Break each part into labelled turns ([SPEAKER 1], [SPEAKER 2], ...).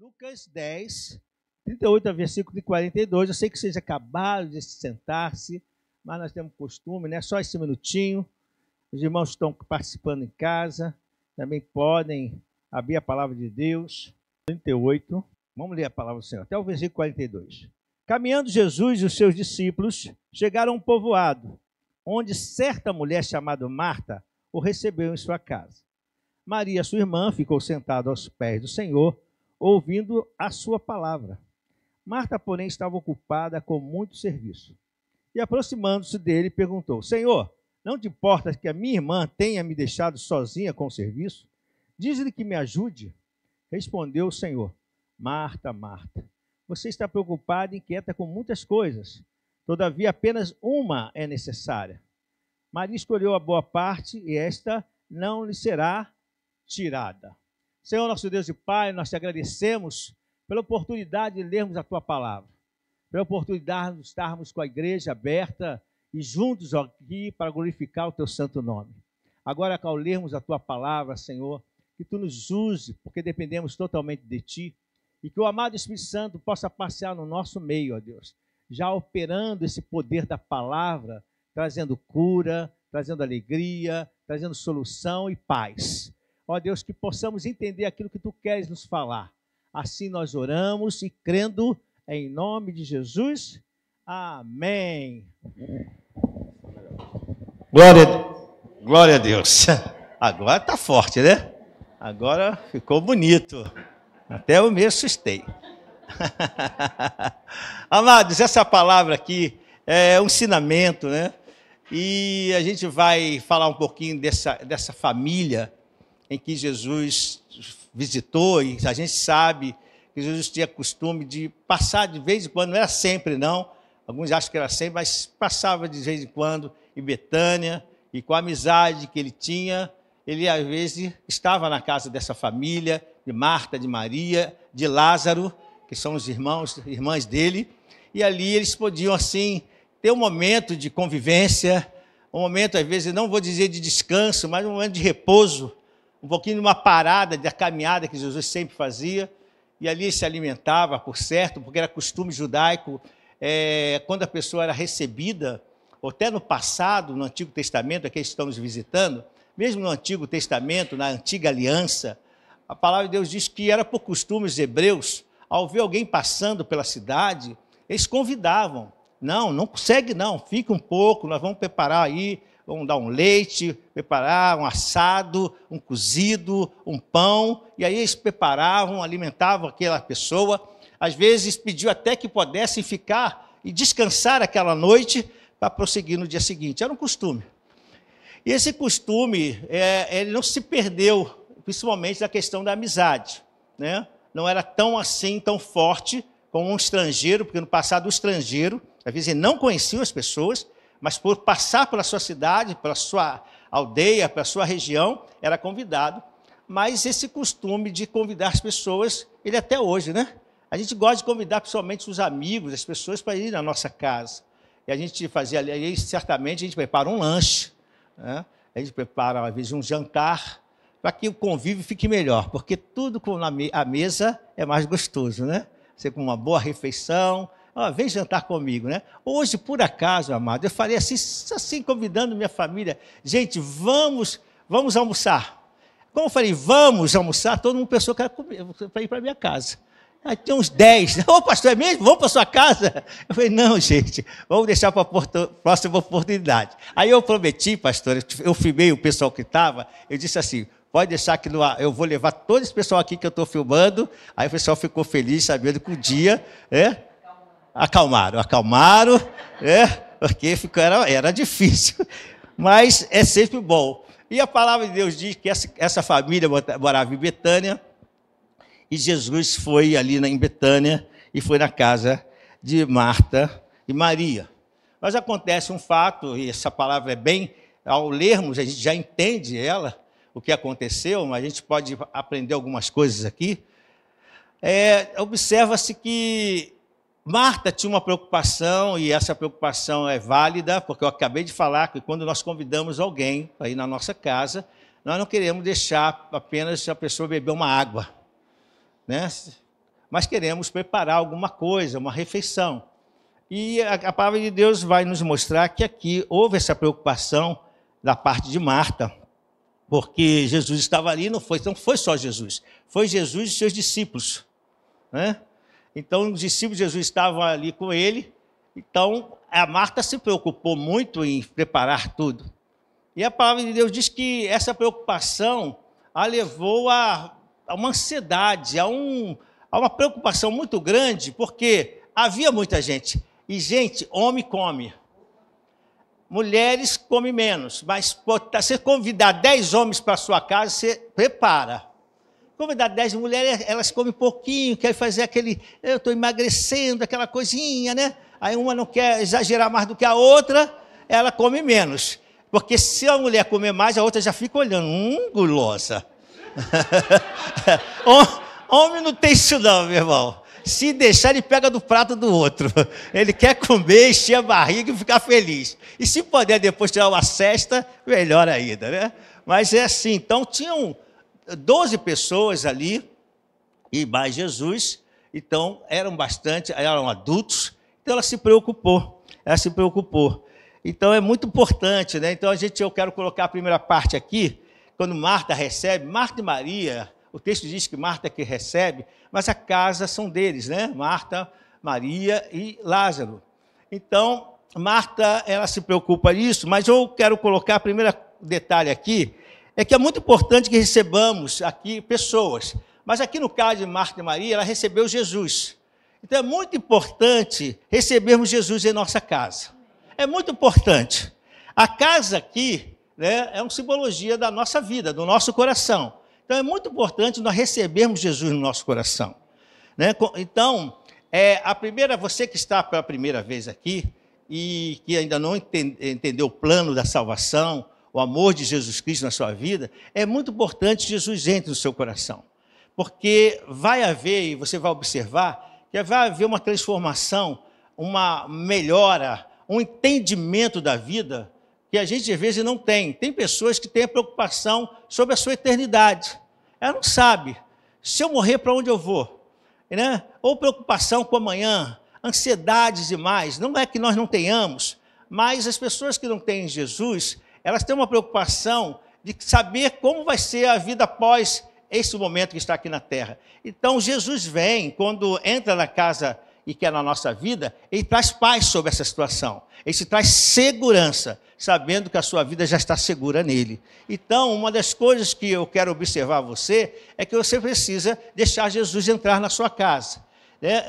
[SPEAKER 1] Lucas 10, 38 ao versículo de 42. Eu sei que vocês acabaram de sentar-se, mas nós temos costume, né? Só esse minutinho. Os irmãos estão participando em casa, também podem abrir a palavra de Deus. 38. Vamos ler a palavra do Senhor, até o versículo 42. Caminhando Jesus e os seus discípulos chegaram a um povoado, onde certa mulher chamada Marta o recebeu em sua casa. Maria, sua irmã, ficou sentada aos pés do Senhor, ouvindo a sua palavra. Marta, porém, estava ocupada com muito serviço. E, aproximando-se dele, perguntou: Senhor, não te importa que a minha irmã tenha me deixado sozinha com o serviço? Diz-lhe que me ajude. Respondeu o Senhor: Marta, Marta, você está preocupada e inquieta com muitas coisas. Todavia, apenas uma é necessária. Maria escolheu a boa parte e esta não lhe será tirada. Senhor, nosso Deus e Pai, nós te agradecemos pela oportunidade de lermos a Tua palavra, pela oportunidade de estarmos com a igreja aberta e juntos aqui para glorificar o Teu santo nome. Agora, ao lermos a Tua palavra, Senhor, que Tu nos use, porque dependemos totalmente de Ti, e que o amado Espírito Santo possa passear no nosso meio, ó Deus, já operando esse poder da palavra, trazendo cura, trazendo alegria, trazendo solução e paz. Ó Deus, que possamos entender aquilo que Tu queres nos falar. Assim nós oramos e crendo em nome de Jesus. Amém.
[SPEAKER 2] Glória a Deus. Agora está forte, né? Agora ficou bonito. Até eu me assustei. Amados, essa palavra aqui é um ensinamento, né? E a gente vai falar um pouquinho dessa família em que Jesus visitou, e a gente sabe que Jesus tinha costume de passar de vez em quando, não era sempre não, alguns acham que era sempre, mas passava de vez em quando em Betânia, e com a amizade que ele tinha, ele às vezes estava na casa dessa família, de Marta, de Maria, de Lázaro, que são os irmãs dele, e ali eles podiam assim ter um momento de convivência, um momento às vezes, não vou dizer de descanso, mas um momento de repouso, um pouquinho de uma parada da caminhada que Jesus sempre fazia, e ali ele se alimentava, por certo, porque era costume judaico, quando a pessoa era recebida, ou até no passado, no Antigo Testamento, aqui estamos visitando, mesmo no Antigo Testamento, na Antiga Aliança, a palavra de Deus diz que era por costume os hebreus, ao ver alguém passando pela cidade, eles convidavam, não consegue não, fica um pouco, nós vamos preparar aí, vamos dar um leite, preparar um assado, um cozido, um pão, e aí eles preparavam, alimentavam aquela pessoa, às vezes pediu até que pudessem ficar e descansar aquela noite para prosseguir no dia seguinte, era um costume. E esse costume, ele não se perdeu, principalmente na questão da amizade, né? Não era tão assim, tão forte como um estrangeiro, porque no passado o estrangeiro, às vezes ele não conhecia as pessoas, mas por passar pela sua cidade, pela sua aldeia, pela sua região, era convidado. Mas esse costume de convidar as pessoas, ele até hoje, né? A gente gosta de convidar principalmente os amigos, as pessoas para ir na nossa casa. E a gente fazia ali, certamente a gente prepara um lanche, né? A gente prepara, às vezes, um jantar, para que o convívio fique melhor, porque tudo com a mesa é mais gostoso, né? Você com uma boa refeição, vem jantar comigo, né? Hoje, por acaso, amado, eu falei assim convidando minha família, gente, vamos almoçar. Como eu falei, vamos almoçar, todo mundo pensou que era para ir para a minha casa. Aí tem uns 10, ô pastor, é mesmo? Vamos para a sua casa? Eu falei, não, gente, vamos deixar para a próxima oportunidade. Aí eu prometi, pastor, eu filmei o pessoal que estava, eu disse assim, pode deixar que eu vou levar todo esse pessoal aqui que eu estou filmando. Aí o pessoal ficou feliz sabendo que o dia, acalmaram, porque era difícil, mas é sempre bom. E a palavra de Deus diz que essa família morava em Betânia, e Jesus foi ali em Betânia e foi na casa de Marta e Maria. Mas acontece um fato, e essa palavra ao lermos, a gente já entende ela, o que aconteceu, mas a gente pode aprender algumas coisas aqui. Observa-se que Marta tinha uma preocupação, e essa preocupação é válida, porque eu acabei de falar que quando nós convidamos alguém para ir na nossa casa, nós não queremos deixar apenas a pessoa beber uma água, né? mas queremos preparar alguma coisa, uma refeição. E a palavra de Deus vai nos mostrar que aqui houve essa preocupação da parte de Marta, porque Jesus estava ali, não foi só Jesus, foi Jesus e seus discípulos, né? Então, os discípulos de Jesus estavam ali com ele, então a Marta se preocupou muito em preparar tudo. E a palavra de Deus diz que essa preocupação a levou a uma ansiedade, a uma preocupação muito grande, porque havia muita gente. E, gente, homem come. Mulheres comem menos. Mas você convidar 10 homens para a sua casa, você prepara. Convidar 10 mulheres, elas comem pouquinho, querem fazer eu estou emagrecendo, aquela coisinha, né? Aí uma não quer exagerar mais do que a outra, ela come menos. Porque se a mulher comer mais, a outra já fica olhando, gulosa. Homem não tem isso não, meu irmão. Se deixar, ele pega do prato do outro. Ele quer comer, encher a barriga e ficar feliz. E se puder depois tirar uma cesta, melhor ainda, né? Mas é assim, então tinham 12 pessoas ali, e mais Jesus, então eram adultos, então ela se preocupou. Então é muito importante, né? Então eu quero colocar a primeira parte aqui, quando Marta recebe, Marta e Maria, o texto diz que Marta é que recebe, mas a casa são deles, né? Marta, Maria e Lázaro. Então, Marta, ela se preocupa nisso, mas eu quero colocar o primeiro detalhe aqui, é que é muito importante que recebamos aqui pessoas. Mas aqui no caso de Marta e Maria, ela recebeu Jesus. Então é muito importante recebermos Jesus em nossa casa. É muito importante. A casa aqui, né, é uma simbologia da nossa vida, do nosso coração. Então é muito importante nós recebermos Jesus no nosso coração, né? Então, você que está pela primeira vez aqui e que ainda não entendeu o plano da salvação, o amor de Jesus Cristo na sua vida, é muito importante que Jesus entre no seu coração. Porque vai haver, e você vai observar, que vai haver uma transformação, uma melhora, um entendimento da vida que a gente às vezes não tem. Tem pessoas que têm a preocupação sobre a sua eternidade. Ela não sabe, se eu morrer, para onde eu vou? Né? Ou preocupação com amanhã, ansiedades demais. Não é que nós não tenhamos, mas as pessoas que não têm Jesus, elas têm uma preocupação de saber como vai ser a vida após esse momento que está aqui na terra. Então, Jesus vem, quando entra na casa e que é na nossa vida, ele traz paz sobre essa situação. Ele te traz segurança, sabendo que a sua vida já está segura nele. Então, uma das coisas que eu quero observar você é que você precisa deixar Jesus entrar na sua casa.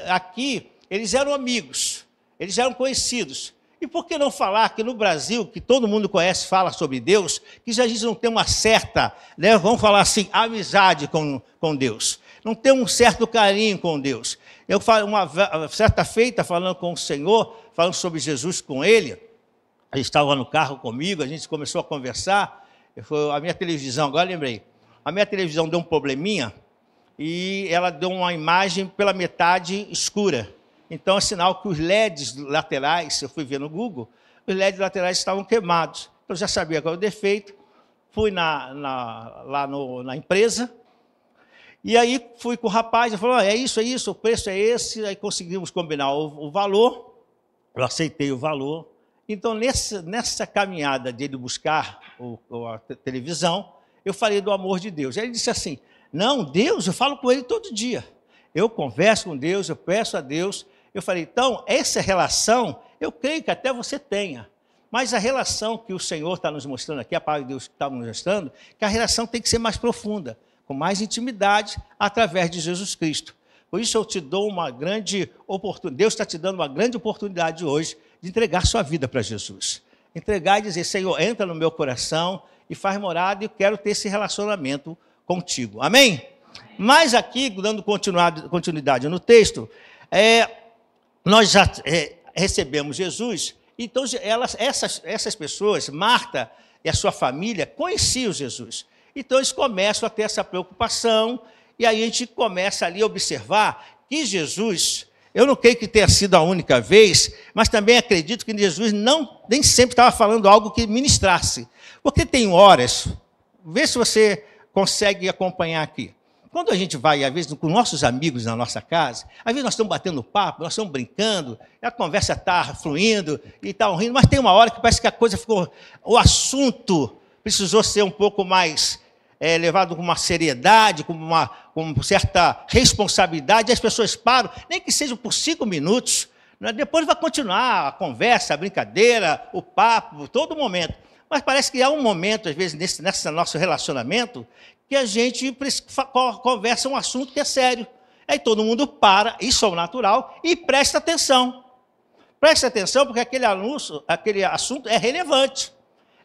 [SPEAKER 2] Aqui, eles eram amigos, eles eram conhecidos. E por que não falar que no Brasil, que todo mundo conhece, fala sobre Deus, que já a gente não tem uma certa, né, vamos falar assim, amizade com Deus. Não tem um certo carinho com Deus. Eu falo uma certa feita, falando com o Senhor, falando sobre Jesus com ele, ele estava no carro comigo, a gente começou a conversar, a minha televisão, agora lembrei, a minha televisão deu um probleminha e ela deu uma imagem pela metade escura. Então é sinal que os LEDs laterais, eu fui ver no Google, os LEDs laterais estavam queimados. Eu já sabia qual era o defeito, fui lá na empresa, e aí fui com o rapaz, ele falou, é isso, o preço é esse, aí conseguimos combinar o valor, eu aceitei o valor. Então, nessa caminhada dele buscar a televisão, eu falei do amor de Deus. Aí ele disse assim, não, Deus, eu falo com ele todo dia. Eu converso com Deus, eu peço a Deus. Eu falei, então, essa relação, eu creio que até você tenha. Mas a relação que o Senhor está nos mostrando aqui, a palavra de Deus está nos mostrando, que a relação tem que ser mais profunda, com mais intimidade, através de Jesus Cristo. Por isso eu te dou uma grande oportunidade, Deus está te dando uma grande oportunidade hoje de entregar sua vida para Jesus. Entregar e dizer, Senhor, entra no meu coração e faz morada e eu quero ter esse relacionamento contigo. Amém? Mas aqui, dando continuidade no texto, nós já recebemos Jesus, então essas pessoas, Marta e a sua família, conheciam Jesus. Então eles começam a ter essa preocupação, e aí a gente começa ali a observar que Jesus, eu não creio que tenha sido a única vez, mas também acredito que Jesus nem sempre estava falando algo que ministrasse. Porque tem horas, vê se você consegue acompanhar aqui. quando a gente vai, às vezes, com nossos amigos na nossa casa, às vezes nós estamos batendo papo, nós estamos brincando, a conversa está fluindo e está rindo, mas tem uma hora que parece que a coisa ficou, o assunto precisou ser um pouco mais levado com uma seriedade, com certa responsabilidade, e as pessoas param, nem que seja por 5 minutos, né? Depois vai continuar a conversa, a brincadeira, o papo, todo momento. Mas parece que há um momento, às vezes, nesse nosso relacionamento, que a gente conversa um assunto que é sério. Aí todo mundo para, isso é o natural, e presta atenção. Presta atenção porque aquele assunto é relevante.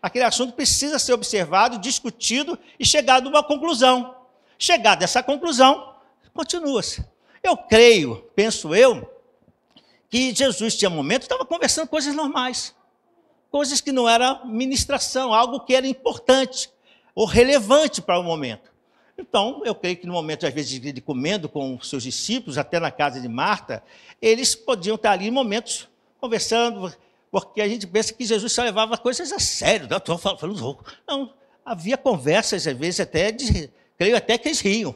[SPEAKER 2] Aquele assunto precisa ser observado, discutido e chegado a uma conclusão. Chegado a essa conclusão, continua-se. Eu creio, penso eu, que Jesus tinha momentos, estava conversando coisas normais. Coisas que não era ministração, algo que era importante ou relevante para o momento. Então, eu creio que no momento, às vezes, de comendo com os seus discípulos, até na casa de Marta, eles podiam estar ali em momentos conversando, porque a gente pensa que Jesus só levava coisas a sério. Não, estou falando louco. Não, havia conversas, às vezes, creio até que eles riam.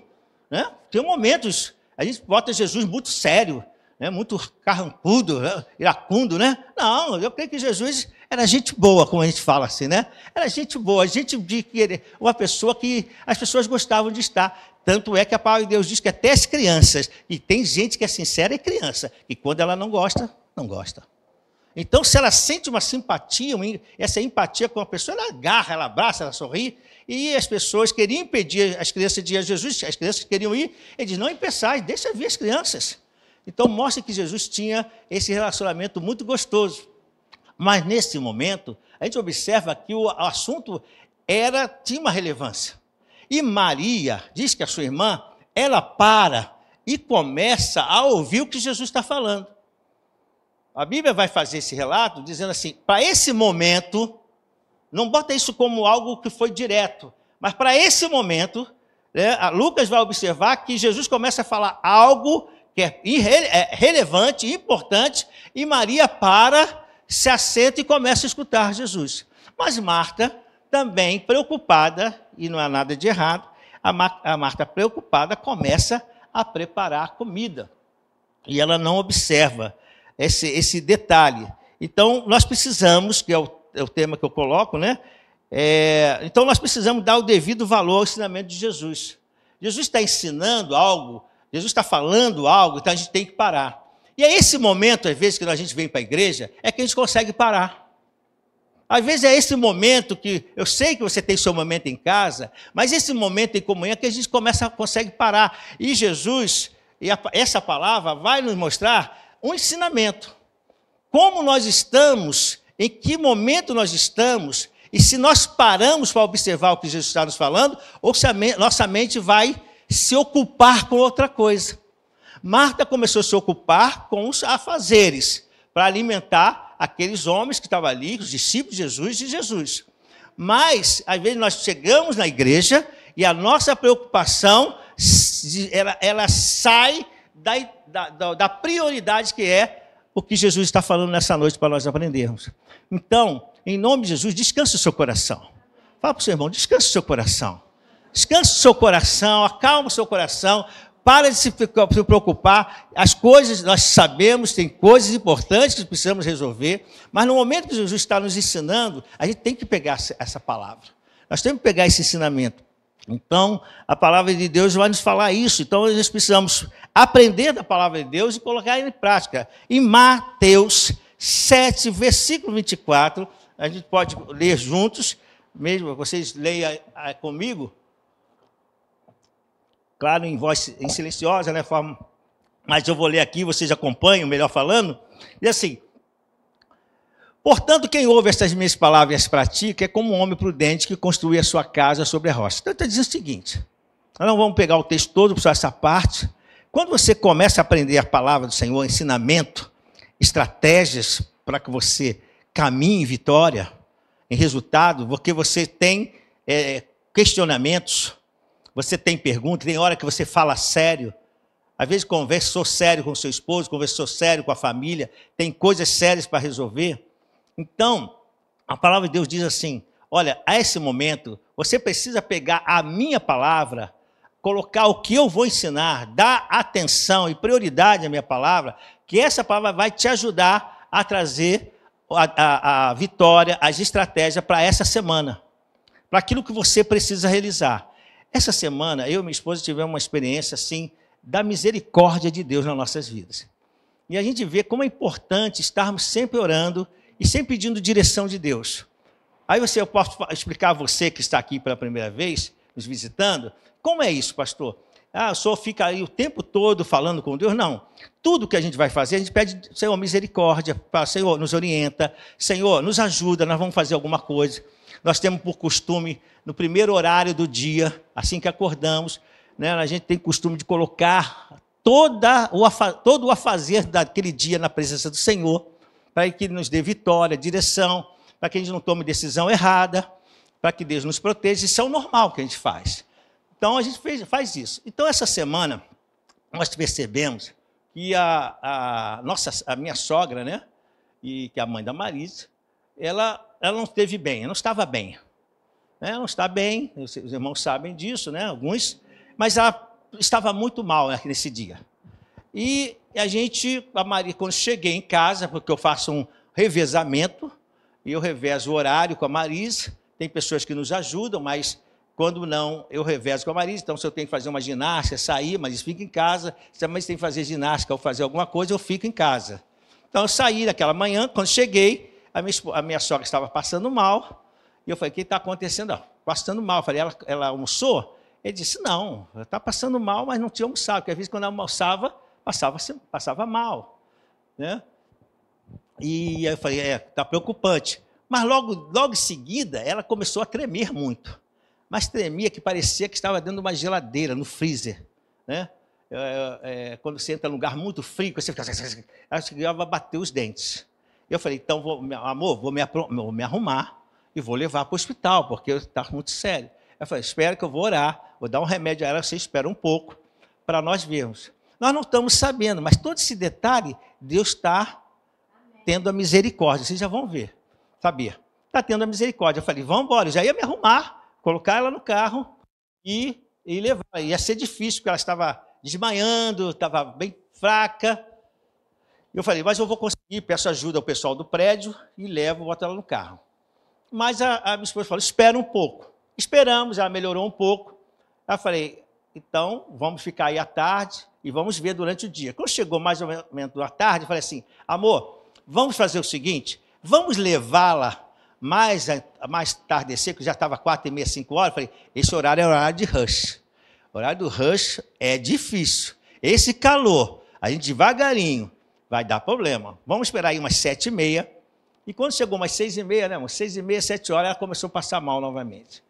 [SPEAKER 2] Né? Tinha momentos, a gente bota Jesus muito sério, né? Muito carrancudo, né? Iracundo, né? Não, eu creio que Jesus era gente boa, como a gente fala assim, né? Era gente boa, gente de querer, uma pessoa que as pessoas gostavam de estar. Tanto é que a palavra de Deus diz que até as crianças, e tem gente que é sincera e criança, e quando ela não gosta, não gosta. Então, se ela sente uma simpatia, essa empatia com a pessoa, ela agarra, ela abraça, ela sorri, e as pessoas queriam impedir as crianças de ir a Jesus, as crianças queriam ir, ele diz, não impeçais, deixa vir as crianças. Então, mostra que Jesus tinha esse relacionamento muito gostoso. Mas, nesse momento, a gente observa que o assunto tinha uma relevância. E Maria, diz que a sua irmã, ela para e começa a ouvir o que Jesus está falando. A Bíblia vai fazer esse relato dizendo assim, para esse momento, não bota isso como algo que foi direto, mas para esse momento, né, Lucas vai observar que Jesus começa a falar algo que é relevante, importante, e Maria para, se assenta e começa a escutar Jesus. Mas Marta, também preocupada, e não há nada de errado, a Marta preocupada começa a preparar a comida. E ela não observa esse detalhe. Então, nós precisamos, que é o tema que eu coloco, né? Então, nós precisamos dar o devido valor ao ensinamento de Jesus. Jesus está ensinando algo, Jesus está falando algo, então a gente tem que parar. E é esse momento, às vezes, que a gente vem para a igreja, é que a gente consegue parar. Às vezes é esse momento que, eu sei que você tem seu momento em casa, mas esse momento em comunhão é que a gente consegue parar. E Jesus, essa palavra vai nos mostrar um ensinamento. Como nós estamos, em que momento nós estamos, e se nós paramos para observar o que Jesus está nos falando, ou se nossa mente vai se ocupar com outra coisa. Marta começou a se ocupar com os afazeres, para alimentar aqueles homens que estavam ali, os discípulos de Jesus. Mas, às vezes, nós chegamos na igreja e a nossa preocupação, ela sai da prioridade que é o que Jesus está falando nessa noite para nós aprendermos. Então, em nome de Jesus, descanse o seu coração. Fala para o seu irmão, descanse o seu coração. Descanse o seu coração, acalma o seu coração, para de se preocupar. As coisas, nós sabemos, tem coisas importantes que precisamos resolver, mas no momento que Jesus está nos ensinando, a gente tem que pegar essa palavra. Nós temos que pegar esse ensinamento. Então, a palavra de Deus vai nos falar isso. Então, nós precisamos aprender da palavra de Deus e colocar em prática. Em Mateus 7, versículo 24, a gente pode ler juntos, mesmo vocês leiam comigo, claro, em voz silenciosa, né, mas eu vou ler aqui, vocês acompanham, melhor falando, e assim, portanto, quem ouve estas minhas palavras e as pratica é como um homem prudente que construi a sua casa sobre a rocha. Então, está dizendo o seguinte, nós não vamos pegar o texto todo, só essa parte. Quando você começa a aprender a palavra do Senhor, ensinamento, estratégias para que você caminhe em vitória, em resultado, porque você tem questionamentos, você tem perguntas, tem hora que você fala sério. Às vezes conversou sério com o seu esposo, conversou sério com a família, tem coisas sérias para resolver. Então, a palavra de Deus diz assim, olha, a esse momento, você precisa pegar a minha palavra, colocar o que eu vou ensinar, dar atenção e prioridade à minha palavra, que essa palavra vai te ajudar a trazer a vitória, as estratégias para essa semana, para aquilo que você precisa realizar. Essa semana, eu e minha esposa tivemos uma experiência assim, da misericórdia de Deus nas nossas vidas. E a gente vê como é importante estarmos sempre orando e sempre pedindo direção de Deus. Aí eu posso explicar a você que está aqui pela primeira vez, nos visitando, como é isso, pastor? O senhor fica aí o tempo todo falando com Deus? Não. Tudo que a gente vai fazer, a gente pede, Senhor, misericórdia, Senhor, nos orienta, Senhor, nos ajuda, nós vamos fazer alguma coisa. Nós temos por costume, no primeiro horário do dia, assim que acordamos, né, a gente tem costume de colocar todo o afazer daquele dia na presença do Senhor, para que Ele nos dê vitória, direção, para que a gente não tome decisão errada, para que Deus nos proteja. Isso é o normal que a gente faz. Então, a gente faz isso. Então, essa semana, nós percebemos que a minha sogra, né, e que é a mãe da Marisa, ela não esteve bem, ela não estava bem. Ela não está bem, os irmãos sabem disso, né, alguns, mas ela estava muito mal nesse dia. E a Maria, quando cheguei em casa, porque eu faço um revezamento, e eu revezo o horário com a Marisa, tem pessoas que nos ajudam, mas quando não, eu revezo com a Marisa. Então, se eu tenho que fazer uma ginástica, sair, mas fica em casa. Se a Marisa tem que fazer ginástica ou fazer alguma coisa, eu fico em casa. Então, eu saí naquela manhã, quando cheguei, a minha sogra estava passando mal, e eu falei, o que está acontecendo? Passando mal. Eu falei, ela almoçou? Ele disse, não, ela está passando mal, mas não tinha almoçado, porque às vezes quando ela almoçava, passava mal. Né? E aí eu falei, está preocupante. Mas logo em seguida, ela começou a tremer muito. Mas tremia que parecia que estava dentro de uma geladeira, no freezer. Né? Quando você entra num lugar muito frio, você fica... Ela chegava a bater os dentes. Eu falei, então, amor, vou me arrumar e vou levar para o hospital, porque está muito sério. Eu falei, espera que eu vou orar, vou dar um remédio a ela, você espera um pouco, para nós vermos. Nós não estamos sabendo, mas todo esse detalhe, Deus está tendo a misericórdia. Vocês já vão ver, saber. Está tendo a misericórdia. Eu falei, vamos embora. Eu já ia me arrumar, colocar ela no carro e levar. Ia ser difícil, porque ela estava desmaiando, estava bem fraca. Eu falei, mas eu vou conseguir, peço ajuda ao pessoal do prédio e levo, boto ela no carro. Mas a minha esposa falou, espera um pouco. Esperamos, ela melhorou um pouco. Eu falei, então, vamos ficar aí à tarde e vamos ver durante o dia. Quando chegou mais ou menos à tarde, eu falei assim, amor, vamos fazer o seguinte, vamos levá-la mais tardecer, que já estava 4h30, 5 horas, eu falei, esse horário é horário de rush. O horário do rush é difícil. Esse calor, a gente devagarinho, vai dar problema. Vamos esperar aí umas 7h30. E quando chegou umas 6h30, né, 6h30, 7 horas, ela começou a passar mal novamente.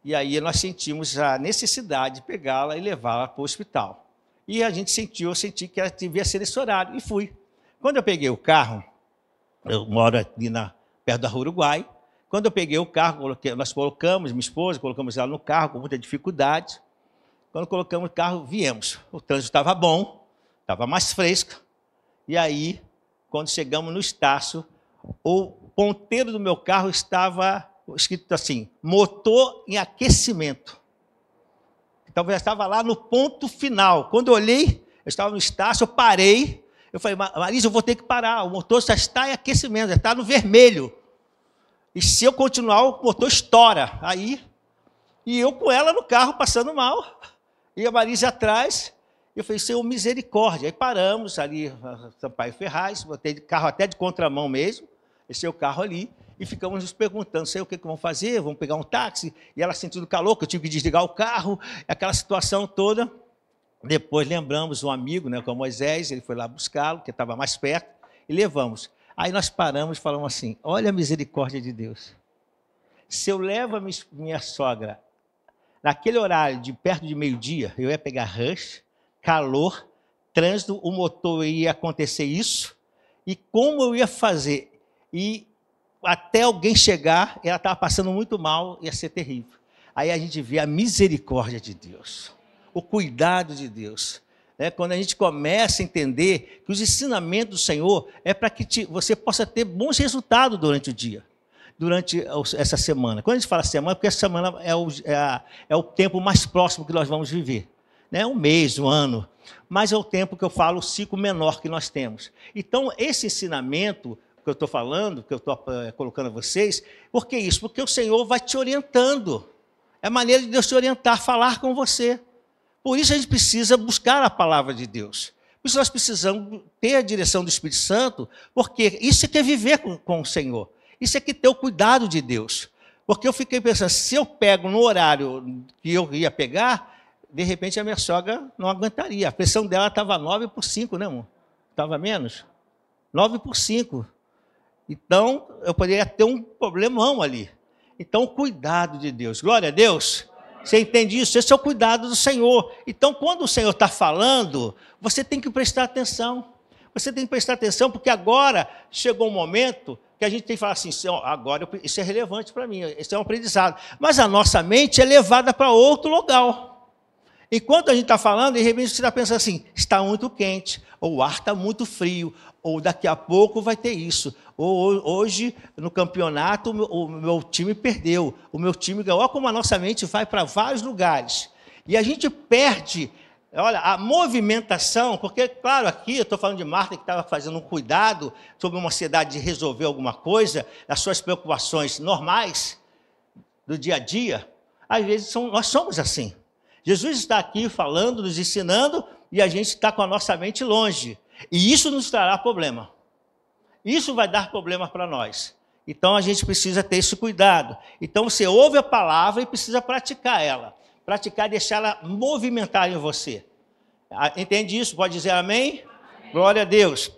[SPEAKER 2] E aí nós sentimos a necessidade de pegá-la e levá-la para o hospital. E a gente eu senti que ela devia ser nesse horário, e fui. Quando eu peguei o carro, eu moro ali perto da Rua Uruguai, quando eu peguei o carro, nós colocamos, minha esposa, colocamos ela no carro com muita dificuldade. Quando colocamos o carro, viemos. O trânsito estava bom, estava mais fresco. E aí, quando chegamos no Estácio, o ponteiro do meu carro estava escrito assim, motor em aquecimento. Então, eu estava lá no ponto final. Quando eu olhei, eu estava no Estácio, eu parei. Eu falei, Marisa, eu vou ter que parar. O motor já está em aquecimento, já está no vermelho. E se eu continuar, o motor estoura. Aí, e eu com ela no carro, passando mal. E a Marisa atrás. Eu falei, Senhor, misericórdia. Aí paramos ali, Sampaio Ferraz, botei carro até de contramão mesmo, esse é o carro ali, e ficamos nos perguntando, Senhor, o que vamos fazer? Vamos pegar um táxi? E ela sentindo calor, que eu tive que desligar o carro, aquela situação toda. Depois lembramos um amigo, né, com o Moisés, ele foi lá buscá-lo, que estava mais perto, e levamos. Aí nós paramos e falamos assim, olha a misericórdia de Deus. Se eu levo a minha sogra naquele horário de perto de meio-dia, eu ia pegar rush, calor, trânsito, o motor ia acontecer isso, e como eu ia fazer? E até alguém chegar, ela estava passando muito mal, ia ser terrível. Aí a gente vê a misericórdia de Deus, o cuidado de Deus. Quando a gente começa a entender que os ensinamentos do Senhor é para que você possa ter bons resultados durante o dia. durante essa semana. Quando a gente fala semana, porque essa semana é o tempo mais próximo que nós vamos viver. Né? Um mês, um ano. Mas é o tempo que eu falo, o ciclo menor que nós temos. Então, esse ensinamento que eu estou falando, que eu estou colocando a vocês, por que isso? Porque o Senhor vai te orientando. É a maneira de Deus te orientar, falar com você. Por isso a gente precisa buscar a palavra de Deus. Por isso nós precisamos ter a direção do Espírito Santo, porque isso é que é viver com o Senhor. Isso é que ter o cuidado de Deus. Porque eu fiquei pensando, se eu pego no horário que eu ia pegar, de repente a minha sogra não aguentaria. A pressão dela estava 9/5, né, amor? Estava menos? 9/5. Então, eu poderia ter um problemão ali. Então, o cuidado de Deus. Glória a Deus. Você entende isso? Esse é o cuidado do Senhor. Então, quando o Senhor está falando, você tem que prestar atenção. Você tem que prestar atenção, porque agora chegou um momento que a gente tem que falar assim, agora isso é relevante para mim, isso é um aprendizado. Mas a nossa mente é levada para outro lugar. Enquanto a gente está falando, de repente você está pensando assim, está muito quente, ou o ar está muito frio, ou daqui a pouco vai ter isso. Ou hoje, no campeonato, o meu time perdeu, o meu time ganhou. Olha como a nossa mente vai para vários lugares. E a gente perde, olha, a movimentação, porque, claro, aqui eu estou falando de Marta, que estava fazendo um cuidado sobre uma ansiedade de resolver alguma coisa, as suas preocupações normais do dia a dia. Às vezes nós somos assim. Jesus está aqui falando, nos ensinando, e a gente está com a nossa mente longe. E isso nos trará problema. Isso vai dar problema para nós. Então, a gente precisa ter esse cuidado. Então, você ouve a palavra e precisa praticar ela. Praticar e deixá-la movimentar em você. Entende isso? Pode dizer amém? Amém. Glória a Deus.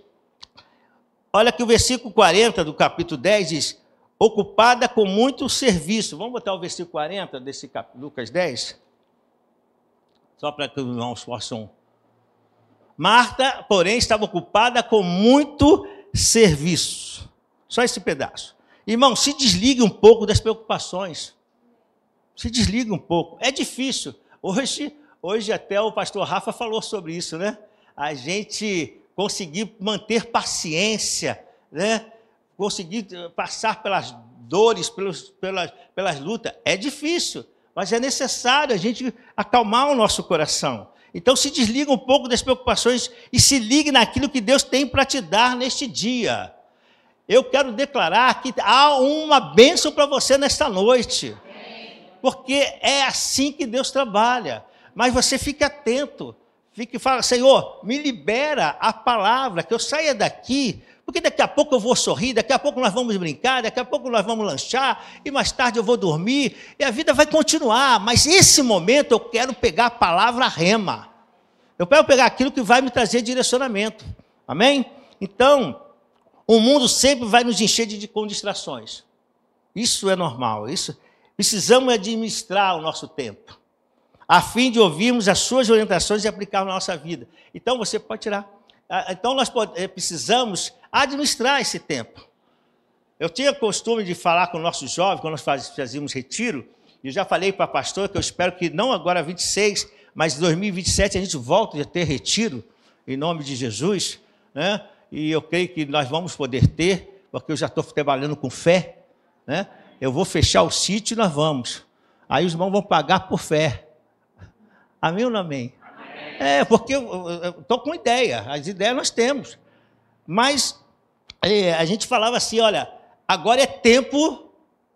[SPEAKER 2] Olha que o versículo 40 do capítulo 10 diz, ocupada com muito serviço. Vamos botar o versículo 40 desse Lucas 10? Só para que os irmãos possam. Marta, porém, estava ocupada com muito serviço. Só esse pedaço. Irmão, se desligue um pouco das preocupações. Se desligue um pouco. É difícil. Hoje até o pastor Rafa falou sobre isso, né? A gente conseguir manter paciência, né? Conseguir passar pelas dores, pelas lutas. É difícil. Mas é necessário a gente acalmar o nosso coração. Então, se desliga um pouco das preocupações e se ligue naquilo que Deus tem para te dar neste dia. Eu quero declarar que há uma bênção para você nesta noite. Porque é assim que Deus trabalha. Mas você fique atento. Fique e fala, Senhor, me libera a palavra, que eu saia daqui. Porque daqui a pouco eu vou sorrir, daqui a pouco nós vamos brincar, daqui a pouco nós vamos lanchar, e mais tarde eu vou dormir, e a vida vai continuar. Mas esse momento eu quero pegar a palavra rema. Eu quero pegar aquilo que vai me trazer direcionamento. Amém? Então, o mundo sempre vai nos encher com distrações. Isso é normal. Precisamos administrar o nosso tempo, a fim de ouvirmos as suas orientações e aplicar na nossa vida. Então, você pode tirar. Então, nós precisamos administrar esse tempo. Eu tinha costume de falar com nossos jovens, quando nós fazíamos retiro, e eu já falei para a pastora que eu espero que não agora 26, mas em 2027 a gente volta a ter retiro, em nome de Jesus, né? E eu creio que nós vamos poder ter, porque eu já estou trabalhando com fé, né? Eu vou fechar o sítio e nós vamos. Aí os irmãos vão pagar por fé. Amém ou não amém? É, porque eu estou com ideia, as ideias nós temos. Mas a gente falava assim, olha, agora é tempo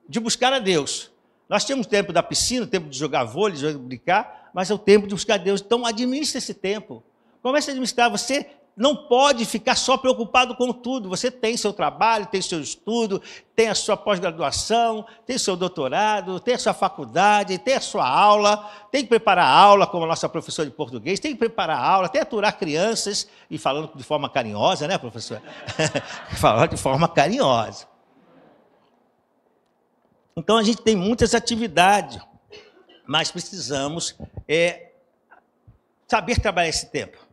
[SPEAKER 2] de buscar a Deus. Nós temos tempo da piscina, tempo de jogar vôlei, de brincar, mas é o tempo de buscar a Deus. Então, administre esse tempo. Comece a administrar. Você não pode ficar só preocupado com tudo. Você tem seu trabalho, tem seu estudo, tem a sua pós-graduação, tem seu doutorado, tem a sua faculdade, tem a sua aula, tem que preparar a aula, como a nossa professora de português, tem que preparar a aula, tem que aturar crianças, e falando de forma carinhosa, né, professora? Falando de forma carinhosa. Então, a gente tem muitas atividades, mas precisamos saber trabalhar esse tempo.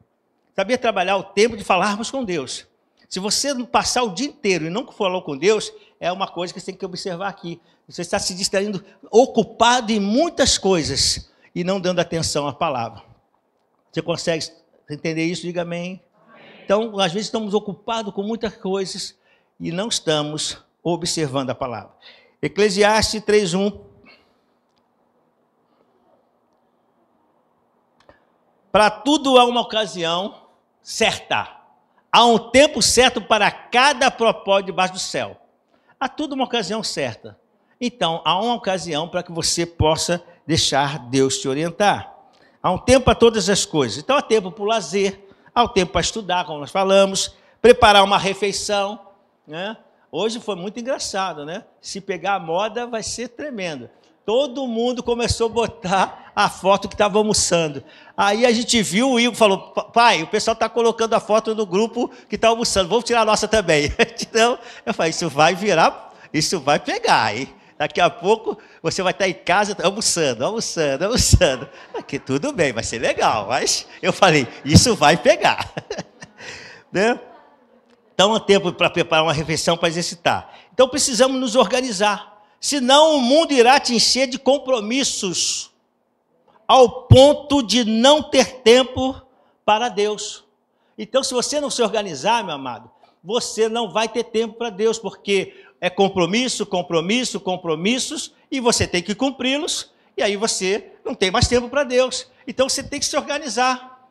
[SPEAKER 2] Saber trabalhar o tempo de falarmos com Deus. Se você não passar o dia inteiro e não falou com Deus, é uma coisa que você tem que observar aqui. Você está se distraindo, ocupado em muitas coisas e não dando atenção à palavra. Você consegue entender isso? Diga amém. Então, às vezes estamos ocupados com muitas coisas e não estamos observando a palavra. Eclesiastes 3:1. Para tudo há uma ocasião certa. Há um tempo certo para cada propósito debaixo do céu. Há tudo uma ocasião certa. Então, há uma ocasião para que você possa deixar Deus te orientar. Há um tempo para todas as coisas. Então, há tempo para o lazer, há um tempo para estudar, como nós falamos, preparar uma refeição, né? Hoje foi muito engraçado, né? Se pegar a moda, vai ser tremendo. Todo mundo começou a botar a foto que estava almoçando. Aí a gente viu, o Igor falou, pai, o pessoal está colocando a foto do grupo que está almoçando, vamos tirar a nossa também. Então, eu falei, isso vai virar, isso vai pegar, hein? Daqui a pouco você vai estar em casa almoçando. Aqui tudo bem, vai ser legal, mas eu falei, isso vai pegar. Né? Então, é tempo para preparar uma refeição para exercitar. Então, precisamos nos organizar. Senão, o mundo irá te encher de compromissos, ao ponto de não ter tempo para Deus. Então, se você não se organizar, meu amado, você não vai ter tempo para Deus, porque é compromissos, e você tem que cumpri-los, e aí você não tem mais tempo para Deus. Então, você tem que se organizar.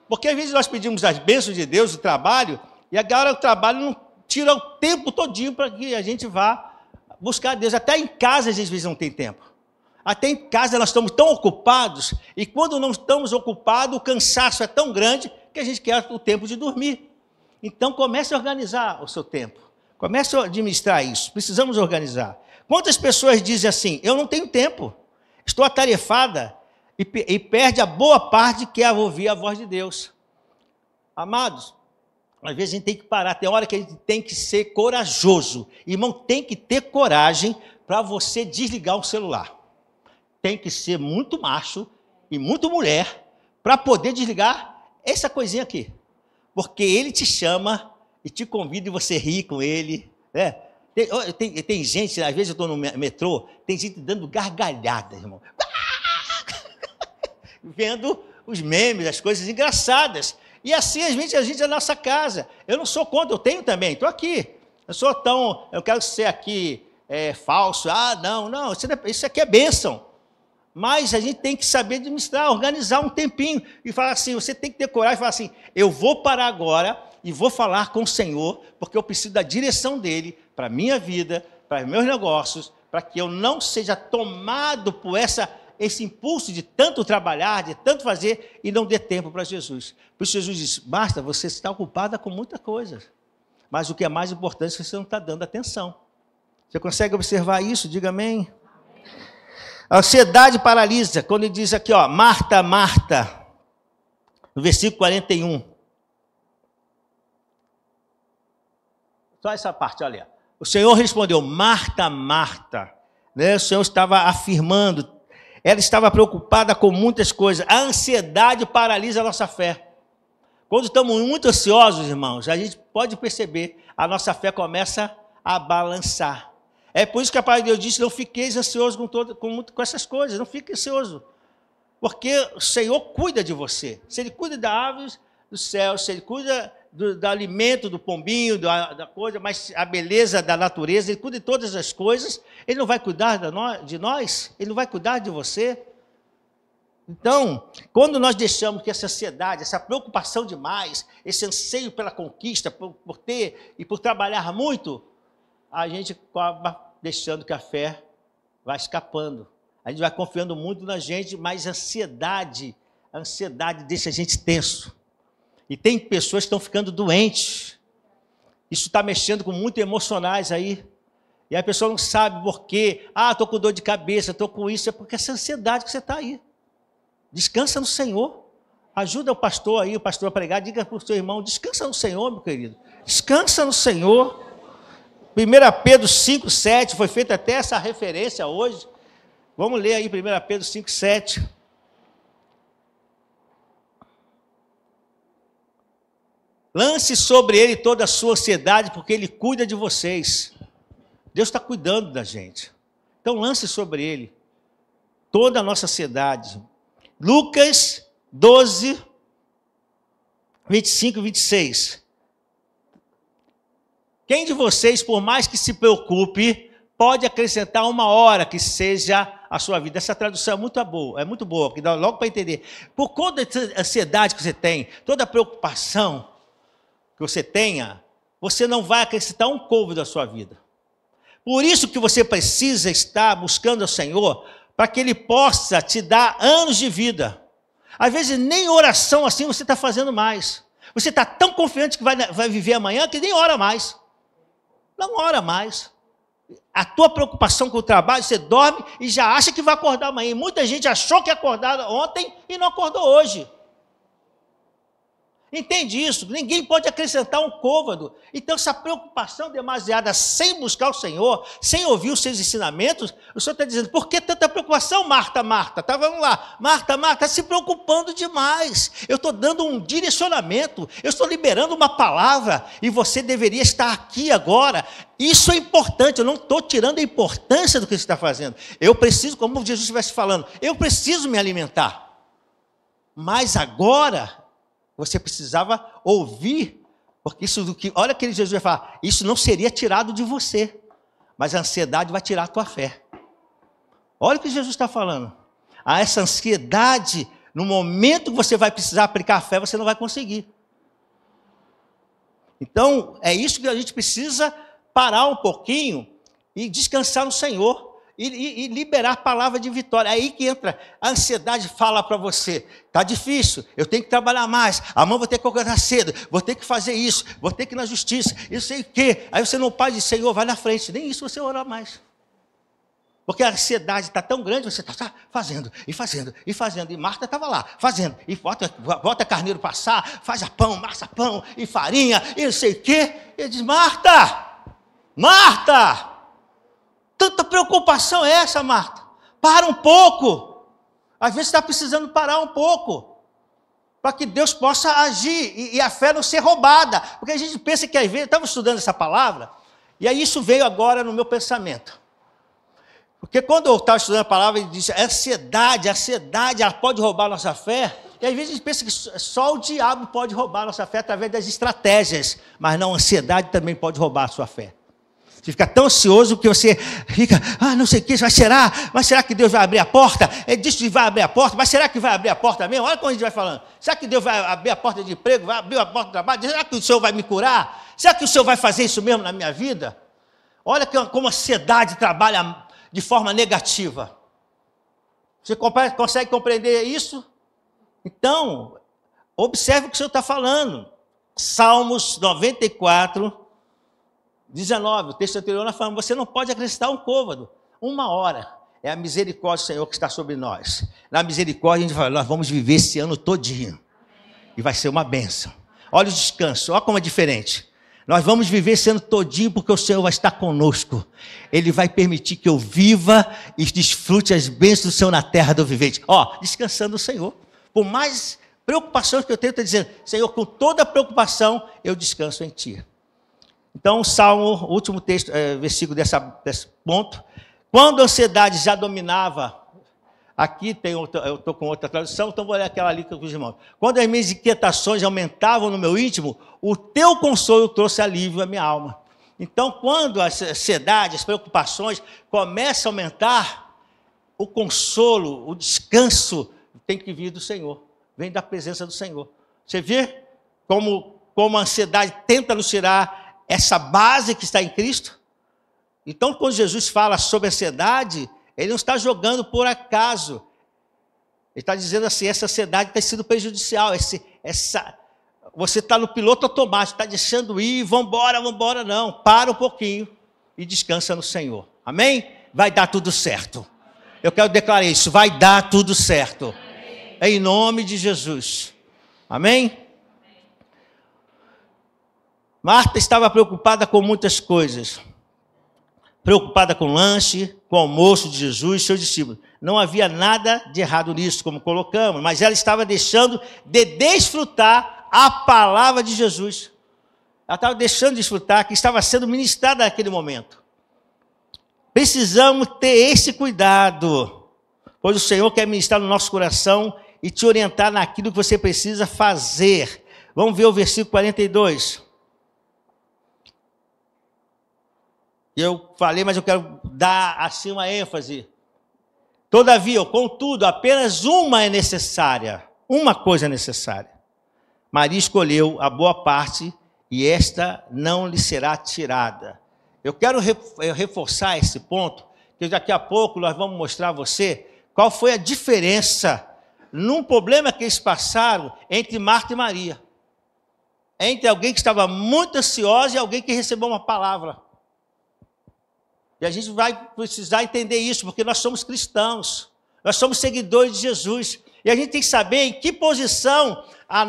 [SPEAKER 2] Porque, às vezes, nós pedimos as bênçãos de Deus, o trabalho, e agora o trabalho não tira o tempo todinho para que a gente vá buscar Deus. Até em casa, às vezes, não tem tempo. Até em casa nós estamos tão ocupados, e quando não estamos ocupados, o cansaço é tão grande que a gente quer o tempo de dormir. Então, comece a organizar o seu tempo. Comece a administrar isso. Precisamos organizar. Quantas pessoas dizem assim, eu não tenho tempo, estou atarefada, e perde a boa parte que é ouvir a voz de Deus. Amados, às vezes a gente tem que parar, tem hora que a gente tem que ser corajoso. Irmão, tem que ter coragem para você desligar o celular. Tem que ser muito macho e muito mulher para poder desligar essa coisinha aqui. Porque ele te chama e te convida e você ri com ele. Né? Tem gente, às vezes eu estou no metrô, tem gente dando gargalhada, irmão. Vendo os memes, as coisas engraçadas. E assim, às vezes, a gente é na nossa casa. Eu não sou contra, eu tenho também, estou aqui. Eu quero ser aqui falso. Não, isso aqui é bênção. Mas a gente tem que saber administrar, organizar um tempinho. E falar assim, você tem que ter coragem e falar assim, eu vou parar agora e vou falar com o Senhor, porque eu preciso da direção dEle para a minha vida, para os meus negócios, para que eu não seja tomado por esse impulso de tanto trabalhar, de tanto fazer, e não dê tempo para Jesus. Por isso Jesus disse, basta, você está ocupada com muita coisa. Mas o que é mais importante é que você não está dando atenção. Você consegue observar isso? Diga amém. A ansiedade paralisa, quando ele diz aqui, ó, Marta, Marta, no versículo 41. Só essa parte, olha. O Senhor respondeu, Marta, Marta. Né? O Senhor estava afirmando, ela estava preocupada com muitas coisas. A ansiedade paralisa a nossa fé. Quando estamos muito ansiosos, irmãos, a gente pode perceber, a nossa fé começa a balançar. É por isso que a palavra de Deus disse, não fiqueis ansioso com essas coisas, não fique ansioso. Porque o Senhor cuida de você. Se Ele cuida das aves do céu, se Ele cuida do alimento, do pombinho, da coisa, mas a beleza da natureza, Ele cuida de todas as coisas, Ele não vai cuidar de nós? Ele não vai cuidar de você? Então, quando nós deixamos que essa ansiedade, essa preocupação demais, esse anseio pela conquista, por ter e por trabalhar muito, a gente acaba deixando que a fé vai escapando. A gente vai confiando muito na gente, mas a ansiedade deixa a gente tenso. E tem pessoas que estão ficando doentes. Isso está mexendo com muito emocionais aí. E a pessoa não sabe por quê. Estou com dor de cabeça, estou com isso. É porque essa ansiedade que você está aí. Descansa no Senhor. Ajuda o pastor a pregar. Diga para o seu irmão, descansa no Senhor, meu querido. Descansa no Senhor. 1 Pedro 5,7, foi feita até essa referência hoje. Vamos ler aí 1 Pedro 5,7. Lance sobre ele toda a sua ansiedade, porque ele cuida de vocês. Deus está cuidando da gente. Então lance sobre ele toda a nossa ansiedade. Lucas 12, 25 e 26. Quem de vocês, por mais que se preocupe, pode acrescentar uma hora que seja a sua vida. Essa tradução é muito boa, porque dá logo para entender. Por conta da ansiedade que você tem, toda a preocupação que você tenha, você não vai acrescentar um côvado à sua vida. Por isso que você precisa estar buscando ao Senhor, para que Ele possa te dar anos de vida. Às vezes nem oração assim você está fazendo mais. Você está tão confiante que vai viver amanhã que nem ora mais. Não ora mais. A tua preocupação com o trabalho, você dorme e já acha que vai acordar amanhã. Muita gente achou que ia acordar ontem e não acordou hoje. Entende isso? Ninguém pode acrescentar um côvado. Então, essa preocupação demasiada sem buscar o Senhor, sem ouvir os seus ensinamentos, o Senhor está dizendo, por que tanta preocupação, Marta, Marta? Tá, vamos lá, Marta, está se preocupando demais. Eu estou dando um direcionamento, eu estou liberando uma palavra, e você deveria estar aqui agora. Isso é importante, eu não estou tirando a importância do que você está fazendo. Eu preciso, como Jesus estivesse falando, eu preciso me alimentar. Mas agora você precisava ouvir, porque isso do que, olha que Jesus vai falar, isso não seria tirado de você, mas a ansiedade vai tirar a tua fé. Olha o que Jesus está falando. Essa ansiedade, no momento que você vai precisar aplicar a fé, você não vai conseguir. Então, é isso que a gente precisa parar um pouquinho e descansar no Senhor. E liberar a palavra de vitória. É aí que entra a ansiedade, fala para você, está difícil, eu tenho que trabalhar mais, amanhã vou ter que acordar cedo, vou ter que fazer isso, vou ter que ir na justiça, eu sei o quê. Aí você não pode dizer, Senhor, vai na frente, nem isso você orar mais. Porque a ansiedade está tão grande, você está fazendo, e Marta estava lá, fazendo, e bota carneiro passar, faz pão, massa pão, e farinha, e não sei o quê. E ele diz, Marta, tanta preocupação é essa, Marta? Para um pouco. Às vezes está precisando parar um pouco, para que Deus possa agir, e a fé não ser roubada. Porque a gente pensa que às vezes, eu estava estudando essa palavra, e aí isso veio agora no meu pensamento. Porque quando eu estava estudando a palavra, ele disse, a ansiedade, ela pode roubar a nossa fé. E às vezes a gente pensa que só o diabo pode roubar a nossa fé através das estratégias. Mas não, a ansiedade também pode roubar a sua fé. Você fica tão ansioso que você fica, não sei o que, mas será que Deus vai abrir a porta? Ele disse que vai abrir a porta, mas será que vai abrir a porta mesmo? Olha como a gente vai falando. Será que Deus vai abrir a porta de emprego, vai abrir a porta do trabalho? Será que o Senhor vai me curar? Será que o Senhor vai fazer isso mesmo na minha vida? Olha como a ansiedade trabalha de forma negativa. Você consegue compreender isso? Então, observe o que o Senhor está falando. Salmos 94, 19, o texto anterior nós falamos, você não pode acrescentar um côvado, uma hora. É a misericórdia do Senhor que está sobre nós. Na misericórdia a gente fala, nós vamos viver esse ano todinho. E vai ser uma bênção. Olha o descanso, olha como é diferente. Nós vamos viver esse ano todinho porque o Senhor vai estar conosco. Ele vai permitir que eu viva e desfrute as bênçãos do Senhor na terra do vivente. Descansando no Senhor. Por mais preocupações que eu tenho, eu estou dizendo, Senhor, com toda preocupação, eu descanso em Ti. Então, o Salmo, o último texto, versículo desse ponto. Quando a ansiedade já dominava, aqui eu estou com outra tradução, então vou ler aquela ali com os irmãos. Quando as minhas inquietações aumentavam no meu íntimo, o teu consolo trouxe alívio à minha alma. Então, quando a ansiedade, as preocupações começam a aumentar, o consolo, o descanso tem que vir do Senhor, vem da presença do Senhor. Você vê como a ansiedade tenta nos tirar essa base que está em Cristo? Então, quando Jesus fala sobre ansiedade, Ele não está jogando por acaso. Ele está dizendo assim, essa ansiedade tem sido prejudicial. Você está no piloto automático, está deixando ir, vamos embora, não. Para um pouquinho e descansa no Senhor. Amém? Vai dar tudo certo. Eu quero declarar isso, vai dar tudo certo. Em nome de Jesus. Amém? Marta estava preocupada com muitas coisas. Preocupada com o lanche, com o almoço de Jesus e seus discípulos. Não havia nada de errado nisso, como colocamos, mas ela estava deixando de desfrutar a palavra de Jesus. Ela estava deixando de desfrutar, que estava sendo ministrada naquele momento. Precisamos ter esse cuidado, pois o Senhor quer ministrar no nosso coração e te orientar naquilo que você precisa fazer. Vamos ver o versículo 42. eu falei, mas eu quero dar assim uma ênfase. Todavia, contudo, apenas uma é necessária. Uma coisa é necessária. Maria escolheu a boa parte e esta não lhe será tirada. Eu quero reforçar esse ponto, que daqui a pouco nós vamos mostrar a você qual foi a diferença num problema que eles passaram entre Marta e Maria. Entre alguém que estava muito ansiosa e alguém que recebeu uma palavra. E a gente vai precisar entender isso, porque nós somos cristãos, nós somos seguidores de Jesus. E a gente tem que saber em que posição as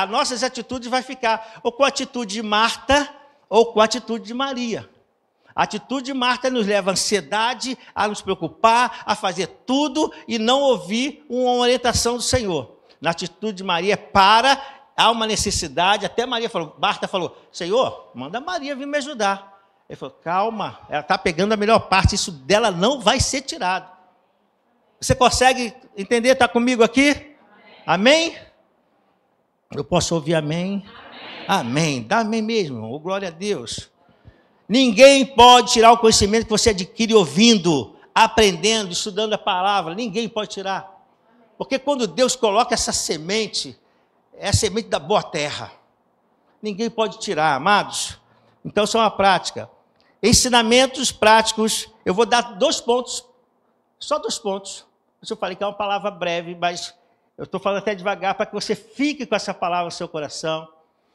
[SPEAKER 2] nossas atitudes vai ficar. Ou com a atitude de Marta, ou com a atitude de Maria. A atitude de Marta nos leva à ansiedade, a nos preocupar, a fazer tudo e não ouvir uma orientação do Senhor. Na atitude de Maria, há uma necessidade, até Marta falou, Senhor, manda Maria vir me ajudar. Ele falou, calma, ela está pegando a melhor parte, isso dela não vai ser tirado. Você consegue entender? Está comigo aqui? Amém? Eu posso ouvir amém? Amém. Dá amém mesmo, oh, glória a Deus. Ninguém pode tirar o conhecimento que você adquire ouvindo, aprendendo, estudando a palavra. Ninguém pode tirar. Porque quando Deus coloca essa semente, é a semente da boa terra. Ninguém pode tirar, amados. Então, isso é uma prática. Ensinamentos práticos. Eu vou dar 2 pontos. Só 2 pontos. Eu falei que é uma palavra breve, mas eu estou falando até devagar para que você fique com essa palavra no seu coração.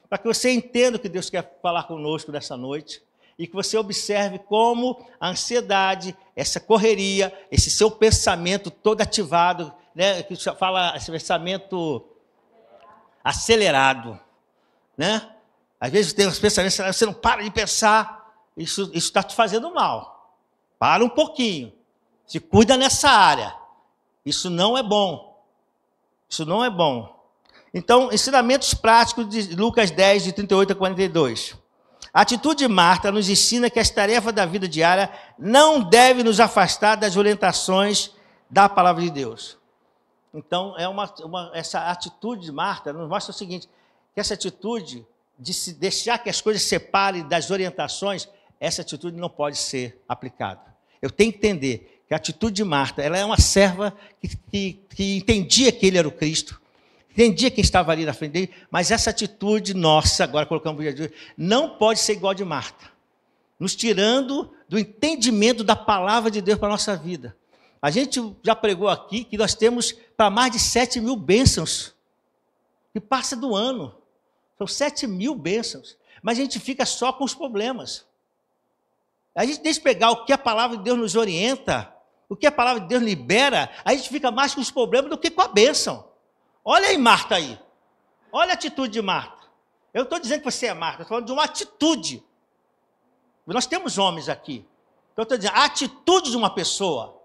[SPEAKER 2] Para que você entenda o que Deus quer falar conosco nessa noite. E que você observe como a ansiedade, essa correria, esse seu pensamento todo ativado, né, que fala esse pensamento acelerado, né? Às vezes tem uns pensamentos, você não para de pensar, isso está te fazendo mal. Para um pouquinho, se cuida nessa área. Isso não é bom. Isso não é bom. Então, ensinamentos práticos de Lucas 10, de 38 a 42. A atitude de Marta nos ensina que as tarefas da vida diária não devem nos afastar das orientações da palavra de Deus. Então, essa atitude de Marta nos mostra o seguinte, que essa atitude de se deixar que as coisas se separem das orientações, essa atitude não pode ser aplicada. Eu tenho que entender que a atitude de Marta, ela é uma serva que entendia que ele era o Cristo, entendia quem estava ali na frente dele, mas essa atitude nossa, agora colocamos o dia de hoje, não pode ser igual a de Marta, nos tirando do entendimento da palavra de Deus para a nossa vida. A gente já pregou aqui que nós temos para mais de 7.000 bênçãos, que passa do ano. São 7.000 bênçãos, mas a gente fica só com os problemas. A gente deixa pegar o que a palavra de Deus nos orienta, o que a palavra de Deus libera, a gente fica mais com os problemas do que com a bênção. Olha aí Marta aí, olha a atitude de Marta. Eu estou dizendo que você é Marta, estou falando de uma atitude. Nós temos homens aqui, então eu estou dizendo a atitude de uma pessoa.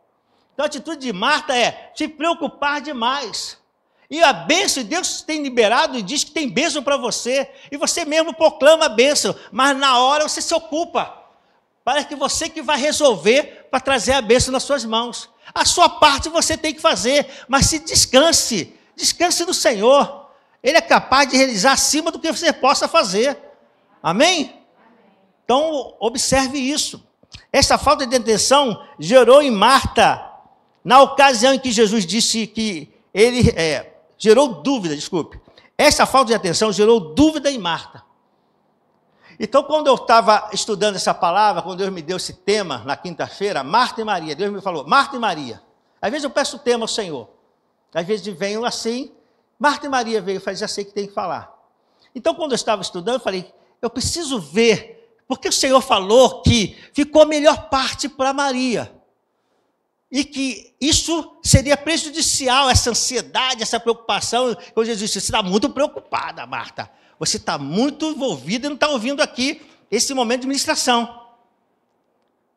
[SPEAKER 2] Então a atitude de Marta é se preocupar demais. E a bênção, Deus tem liberado e diz que tem bênção para você. E você mesmo proclama a bênção, mas na hora você se ocupa. Parece que você que vai resolver para trazer a bênção nas suas mãos. A sua parte você tem que fazer, mas se descanse. Descanse no Senhor. Ele é capaz de realizar acima do que você possa fazer. Amém? Então, observe isso. Essa falta de atenção gerou em Marta, na ocasião em que Jesus disse que ele... gerou dúvida, desculpe. Essa falta de atenção gerou dúvida em Marta. Então, quando eu estava estudando essa palavra, quando Deus me deu esse tema, na quinta-feira, Marta e Maria, Deus me falou, Marta e Maria. Às vezes eu peço o tema ao Senhor. Às vezes venho assim, Marta e Maria veio, eu falei, já sei que tem que falar. Então, quando eu estava estudando, eu falei, eu preciso ver, porque o Senhor falou que ficou a melhor parte para Maria. E que isso seria prejudicial, essa ansiedade, essa preocupação. Quando Jesus disse, você está muito preocupada, Marta. Você está muito envolvida e não está ouvindo aqui esse momento de ministração.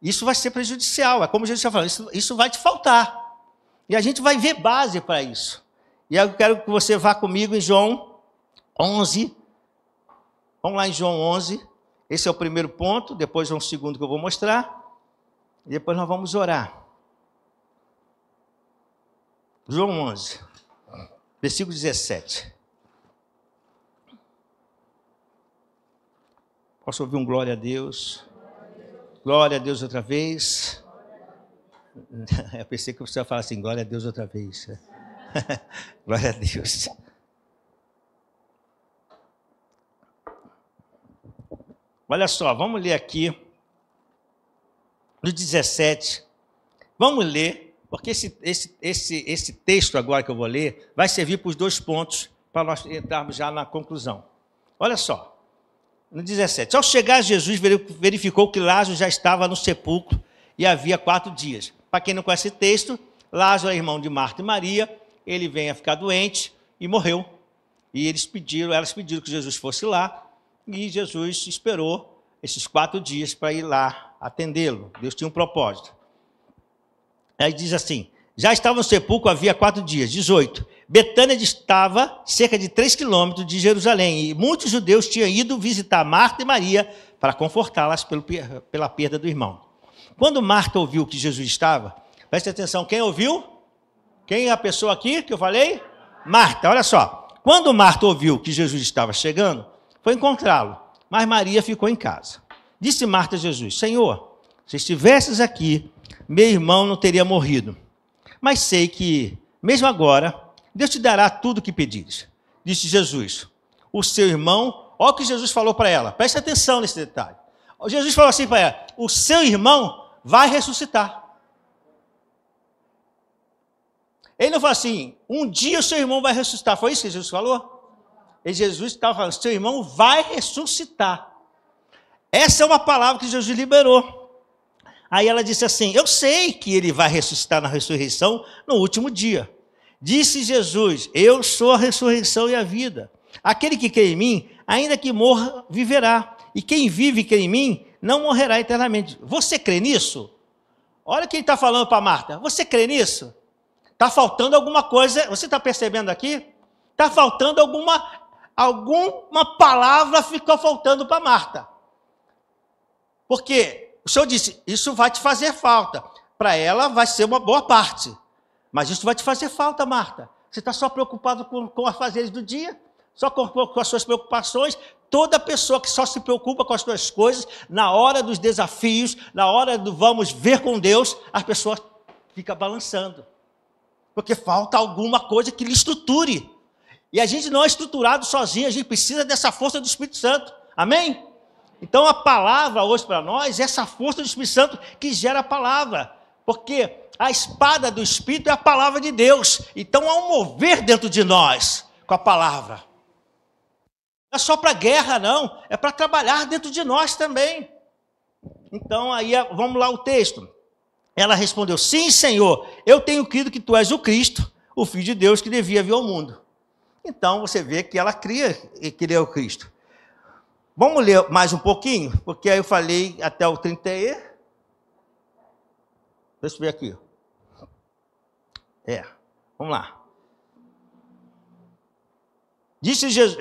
[SPEAKER 2] Isso vai ser prejudicial. É como Jesus está falando, isso vai te faltar. E a gente vai ver base para isso. E eu quero que você vá comigo em João 11. Vamos lá em João 11. Esse é o primeiro ponto, depois um segundo que eu vou mostrar. E depois nós vamos orar. João 11, versículo 17. Posso ouvir um glória a Deus? Glória a Deus outra vez. Eu pensei que você ia falar assim, glória a Deus outra vez. Glória a Deus. Olha só, vamos ler aqui no 17. Vamos ler, porque esse texto agora que eu vou ler vai servir para os 2 pontos, para nós entrarmos já na conclusão. Olha só, no 17. Ao chegar, Jesus verificou que Lázaro já estava no sepulcro e havia 4 dias. Para quem não conhece esse texto, Lázaro é irmão de Marta e Maria, ele vem a ficar doente e morreu. E elas pediram que Jesus fosse lá, e Jesus esperou esses 4 dias para ir lá atendê-lo. Deus tinha um propósito. Aí diz assim, já estava no sepulcro havia 4 dias. 18. Betânia estava cerca de 3 quilômetros de Jerusalém, e muitos judeus tinham ido visitar Marta e Maria para confortá-las pela perda do irmão. Quando Marta ouviu que Jesus estava, preste atenção, quem ouviu? Quem é a pessoa aqui que eu falei? Marta, olha só. Quando Marta ouviu que Jesus estava chegando, foi encontrá-lo, mas Maria ficou em casa. Disse Marta a Jesus, Senhor, se estivesses aqui, meu irmão não teria morrido. Mas sei que, mesmo agora, Deus te dará tudo o que pedires. Disse Jesus, o seu irmão, olha o que Jesus falou para ela, preste atenção nesse detalhe. Jesus falou assim para ela, o seu irmão vai ressuscitar. Ele não falou assim, um dia o seu irmão vai ressuscitar. Foi isso que Jesus falou? E Jesus estava falando, seu irmão vai ressuscitar. Essa é uma palavra que Jesus liberou. Aí ela disse assim, eu sei que ele vai ressuscitar na ressurreição no último dia. Disse Jesus, eu sou a ressurreição e a vida. Aquele que crê em mim, ainda que morra, viverá. E quem vive e crê em mim, não morrerá eternamente. Você crê nisso? Olha o que ele está falando para Marta. Você crê nisso? Está faltando alguma coisa, você está percebendo aqui? Está faltando alguma palavra, ficou faltando para Marta. Porque o Senhor disse, isso vai te fazer falta. Para ela vai ser uma boa parte. Mas isso vai te fazer falta, Marta. Você está só preocupado com os afazeres do dia? Só com as suas preocupações? Toda pessoa que só se preocupa com as suas coisas, na hora dos desafios, na hora do vamos ver com Deus, as pessoas ficam balançando. Porque falta alguma coisa que lhe estruture. E a gente não é estruturado sozinho, a gente precisa dessa força do Espírito Santo. Amém? Então a palavra hoje para nós é essa força do Espírito Santo que gera a palavra. Porque a espada do Espírito é a palavra de Deus. Então há um mover dentro de nós com a palavra. Não é só para guerra, não. É para trabalhar dentro de nós também. Então aí vamos lá o texto. Ela respondeu, sim, Senhor, eu tenho crido que tu és o Cristo, o Filho de Deus que devia vir ao mundo. Então, você vê que ela cria que ele é o Cristo. Vamos ler mais um pouquinho, porque aí eu falei até o 30 e... Deixa eu ver aqui. Vamos lá. Disse Jesus,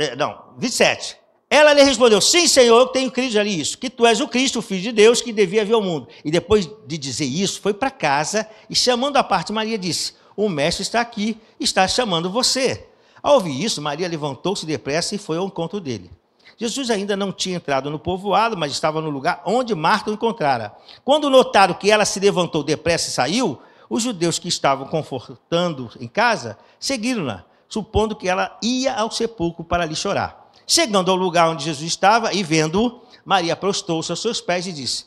[SPEAKER 2] 27. Ela lhe respondeu, sim, Senhor, eu tenho crido ali isso, que tu és o Cristo, o Filho de Deus, que devia vir ao mundo. E depois de dizer isso, foi para casa e chamando à parte Maria, disse, o mestre está aqui, está chamando você. Ao ouvir isso, Maria levantou-se depressa e foi ao encontro dele. Jesus ainda não tinha entrado no povoado, mas estava no lugar onde Marta o encontrara. Quando notaram que ela se levantou depressa e saiu, os judeus que estavam confortando em casa, seguiram-na, supondo que ela ia ao sepulcro para ali chorar. Chegando ao lugar onde Jesus estava e vendo-o, Maria prostou-se aos seus pés e disse,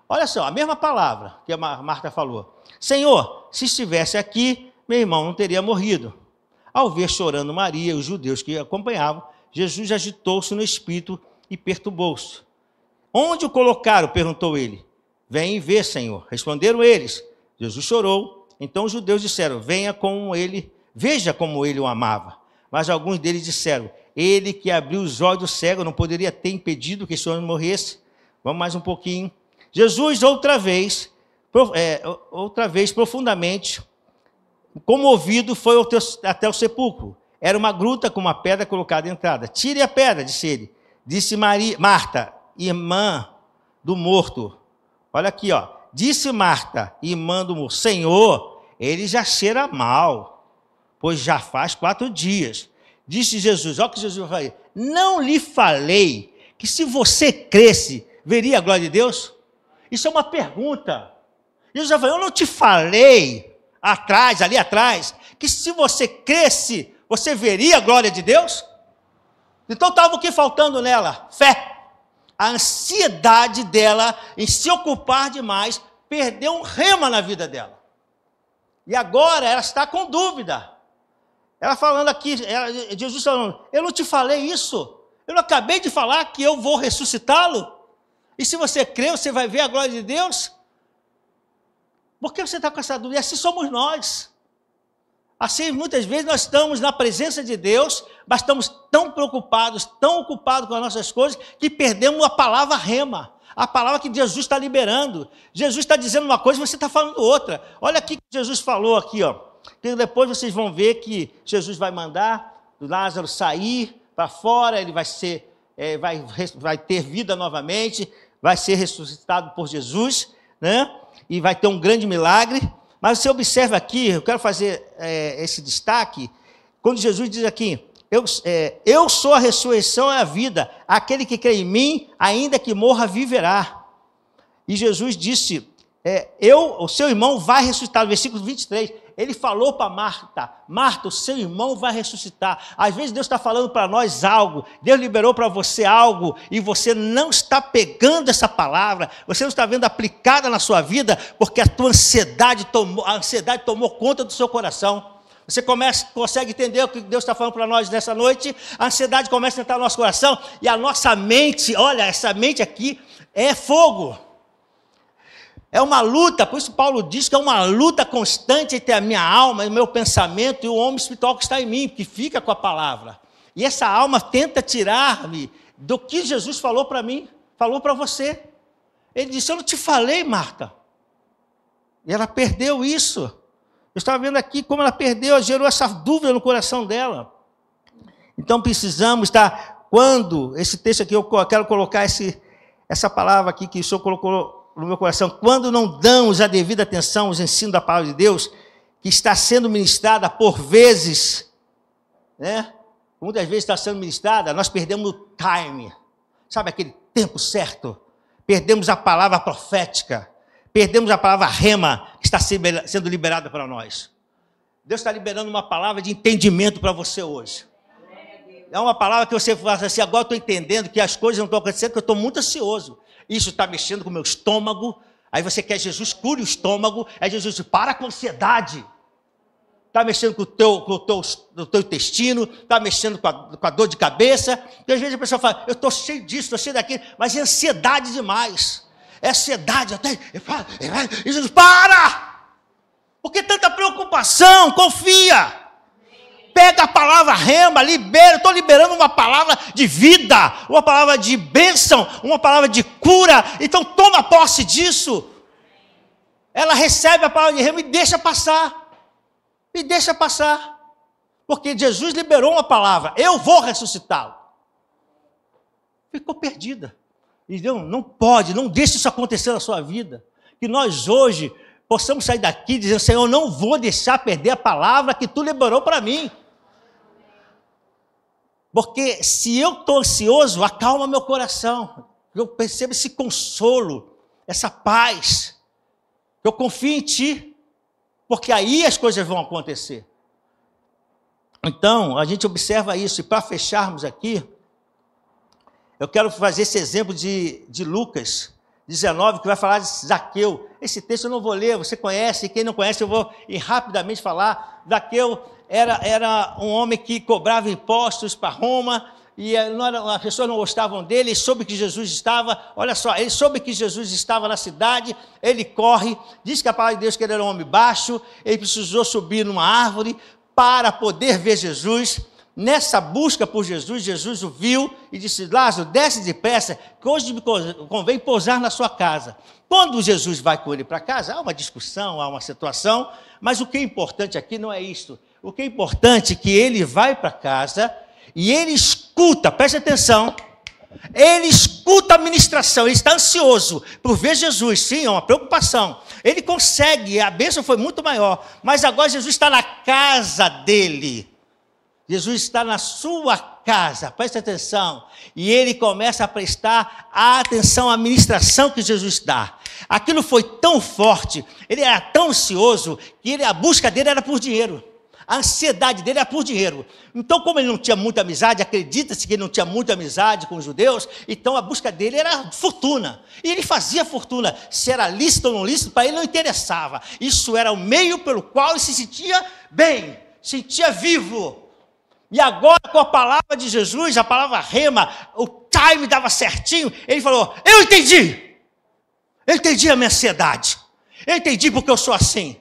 [SPEAKER 2] olha só, a mesma palavra que a Marta falou. Senhor, se estivesse aqui, meu irmão não teria morrido. Ao ver chorando Maria e os judeus que a acompanhavam, Jesus agitou-se no espírito e perturbou-se. Onde o colocaram? Perguntou ele. Vem e vê, Senhor. Responderam eles. Jesus chorou. Então os judeus disseram, venha com ele, veja como ele o amava. Mas alguns deles disseram, ele que abriu os olhos do cego não poderia ter impedido que esse homem morresse? Vamos mais um pouquinho. Jesus, outra vez, profundamente comovido, foi até o sepulcro. Era uma gruta com uma pedra colocada à entrada. Tire a pedra, disse ele. Disse Marta, irmã do morto. Olha aqui, ó. Disse Marta, irmã do morto, Senhor, ele já cheira mal, pois já faz 4 dias. Disse Jesus, olha o que Jesus falou, não lhe falei que se você cresce, veria a glória de Deus? Isso é uma pergunta. Jesus falou, eu não te falei ali atrás, que se você cresce, você veria a glória de Deus? Então estava o que faltando nela? Fé. A ansiedade dela em se ocupar demais perdeu um rema na vida dela. E agora ela está com dúvida. Ela falando aqui, Jesus falando, eu não te falei isso. Eu não acabei de falar que eu vou ressuscitá-lo? E se você crer, você vai ver a glória de Deus? Por que você está com essa dúvida? E assim somos nós. Assim, muitas vezes nós estamos na presença de Deus, mas estamos tão preocupados, tão ocupados com as nossas coisas, que perdemos a palavra rema, a palavra que Jesus está liberando. Jesus está dizendo uma coisa e você está falando outra. Olha aqui que Jesus falou aqui, ó. Que depois vocês vão ver que Jesus vai mandar Lázaro sair para fora, ele vai ter vida novamente, vai ser ressuscitado por Jesus, né? E vai ter um grande milagre. Mas você observa aqui, eu quero fazer esse destaque, quando Jesus diz aqui, eu sou a ressurreição e a vida, aquele que crê em mim, ainda que morra, viverá. E Jesus disse, o seu irmão vai ressuscitar, no versículo 23, ele falou para Marta, Marta, o seu irmão vai ressuscitar. Às vezes Deus está falando para nós algo, Deus liberou para você algo, e você não está pegando essa palavra, você não está vendo aplicada na sua vida, porque a tua ansiedade tomou conta do seu coração. Você consegue entender o que Deus está falando para nós nessa noite? A ansiedade começa a entrar no nosso coração, e a nossa mente, olha, essa mente aqui é fogo. É uma luta, por isso Paulo diz que é uma luta constante entre a minha alma e o meu pensamento e o homem espiritual que está em mim, que fica com a palavra. E essa alma tenta tirar-me do que Jesus falou para mim, falou para você. Ele disse, eu não te falei, Marta. E ela perdeu isso. Eu estava vendo aqui como ela perdeu, gerou essa dúvida no coração dela. Então precisamos estar, quando, esse texto aqui, eu quero colocar essa palavra aqui que o Senhor colocou no meu coração, quando não damos a devida atenção aos ensinos da palavra de Deus, que está sendo ministrada por vezes, né? Muitas vezes está sendo ministrada, nós perdemos o time, sabe aquele tempo certo? Perdemos a palavra profética, perdemos a palavra rema, que está sendo liberada para nós. Deus está liberando uma palavra de entendimento para você hoje. É uma palavra que você fala assim, agora eu estou entendendo que as coisas não estão acontecendo, porque eu estou muito ansioso. Isso está mexendo com o meu estômago. Aí você quer Jesus cure o estômago. Aí Jesus diz, para com a ansiedade. Está mexendo com o teu intestino. Está mexendo com a dor de cabeça. E às vezes a pessoa fala, eu estou cheio disso, estou cheio daquilo. Mas é ansiedade demais. É ansiedade. E Jesus, para! Por que tanta preocupação? Confia. Pega a palavra rema, libera, estou liberando uma palavra de vida, uma palavra de bênção, uma palavra de cura, então toma posse disso. Ela recebe a palavra de rema e deixa passar, porque Jesus liberou uma palavra, eu vou ressuscitá-lo. Ficou perdida, e Deus não pode, não deixe isso acontecer na sua vida, que nós hoje possamos sair daqui dizendo, Senhor, eu não vou deixar perder a palavra que tu liberou para mim. Porque se eu estou ansioso, acalma meu coração. Eu percebo esse consolo, essa paz. Eu confio em ti. Porque aí as coisas vão acontecer. Então, a gente observa isso. E para fecharmos aqui, eu quero fazer esse exemplo de Lucas 19, que vai falar de Zaqueu. Esse texto eu não vou ler, você conhece. Quem não conhece, eu vou ir rapidamente falar. Zaqueu era um homem que cobrava impostos para Roma, e as pessoas não gostavam dele, ele soube que Jesus estava, olha só, ele soube que Jesus estava na cidade, ele corre, diz que a palavra de Deus que ele era um homem baixo, ele precisou subir numa árvore para poder ver Jesus. Nessa busca por Jesus, Jesus o viu e disse, Lázaro, desce depressa, que hoje me convém pousar na sua casa. Quando Jesus vai com ele para casa, há uma discussão, há uma situação, mas o que é importante aqui não é isso. O que é importante é que ele vai para casa e ele escuta, preste atenção, ele escuta a ministração, ele está ansioso por ver Jesus, sim, é uma preocupação. Ele consegue, a bênção foi muito maior, mas agora Jesus está na casa dele. Jesus está na sua casa, preste atenção, e ele começa a prestar atenção à ministração que Jesus dá. Aquilo foi tão forte, ele era tão ansioso, que a busca dele era por dinheiro. A ansiedade dele era por dinheiro. Então, como ele não tinha muita amizade, acredita-se que ele não tinha muita amizade com os judeus, então a busca dele era fortuna. E ele fazia fortuna. Se era lícito ou não lícito, para ele não interessava. Isso era o meio pelo qual ele se sentia bem, sentia vivo. E agora, com a palavra de Jesus, a palavra rema, o time dava certinho, ele falou, eu entendi a minha ansiedade, eu entendi porque eu sou assim,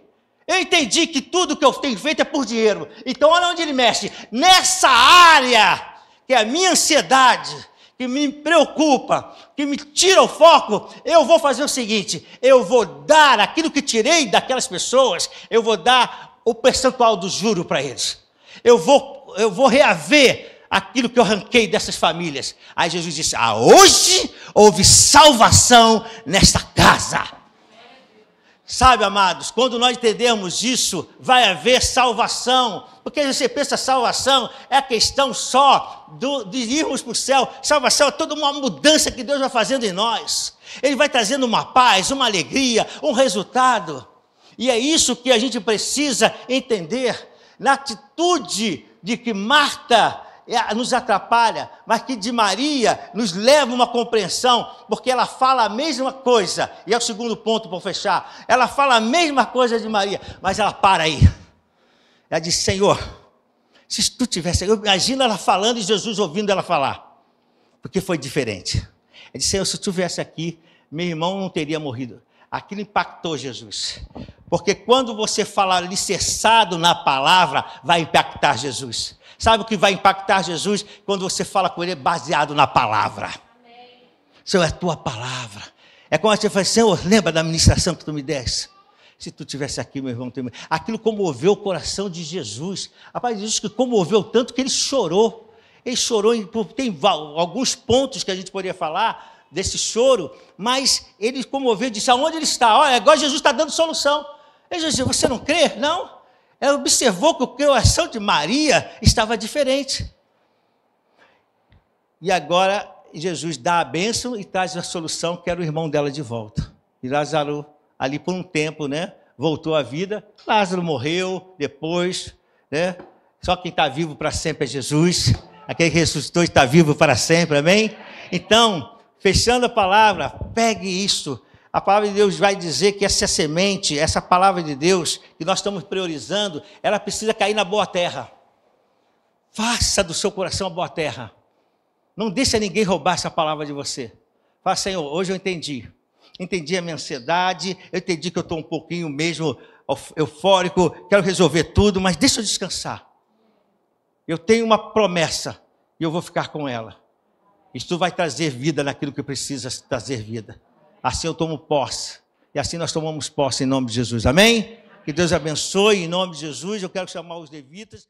[SPEAKER 2] eu entendi que tudo que eu tenho feito é por dinheiro. Então, olha onde ele mexe, nessa área, que é a minha ansiedade, que me preocupa, que me tira o foco, eu vou fazer o seguinte, eu vou dar aquilo que tirei daquelas pessoas, eu vou dar o percentual do juro para eles, eu vou reaver aquilo que eu arranquei dessas famílias. Aí Jesus disse, hoje houve salvação nesta casa. Sabe, amados, quando nós entendermos isso, vai haver salvação. Porque você pensa, salvação é a questão só de irmos para o céu. Salvação é toda uma mudança que Deus vai fazendo em nós. Ele vai trazendo uma paz, uma alegria, um resultado. E é isso que a gente precisa entender. Na atitude de que Marta nos atrapalha, mas que de Maria nos leva a uma compreensão, porque ela fala a mesma coisa, e é o segundo ponto para fechar, ela fala a mesma coisa de Maria, mas ela para aí, ela diz, Senhor, se tu tivesse, eu imagino ela falando e Jesus ouvindo ela falar, porque foi diferente, ela disse, Senhor, se tu estivesse aqui, meu irmão não teria morrido. Aquilo impactou Jesus, porque quando você fala alicerçado na palavra, vai impactar Jesus. Sabe o que vai impactar Jesus? Quando você fala com ele baseado na palavra. Amém. Senhor, é a tua palavra. É como você fala, Senhor, lembra da ministração que tu me deste? Se tu estivesse aqui, meu irmão, aquilo comoveu o coração de Jesus. Rapaz, Jesus que comoveu tanto que ele chorou. Ele chorou, tem alguns pontos que a gente poderia falar desse choro, mas ele comoveu e disse, aonde ele está? Olha, agora Jesus está dando solução. Ele disse, você não crê? Não. Ela observou que o coração de Maria estava diferente. E agora Jesus dá a bênção e traz a solução, que era o irmão dela de volta. E Lázaro, ali por um tempo, né, voltou à vida. Lázaro morreu depois, né? Só quem está vivo para sempre é Jesus. Aquele que ressuscitou está vivo para sempre, amém? Então, fechando a palavra, pegue isso. A palavra de Deus vai dizer que essa semente, essa palavra de Deus, que nós estamos priorizando, ela precisa cair na boa terra. Faça do seu coração a boa terra. Não deixe ninguém roubar essa palavra de você. Fala, Senhor, hoje eu entendi. Entendi a minha ansiedade, eu entendi que eu estou um pouquinho mesmo eufórico, quero resolver tudo, mas deixa eu descansar. Eu tenho uma promessa e eu vou ficar com ela. Isso vai trazer vida naquilo que precisa trazer vida. Assim eu tomo posse. E assim nós tomamos posse em nome de Jesus. Amém? Que Deus abençoe em nome de Jesus. Eu quero chamar os levitas.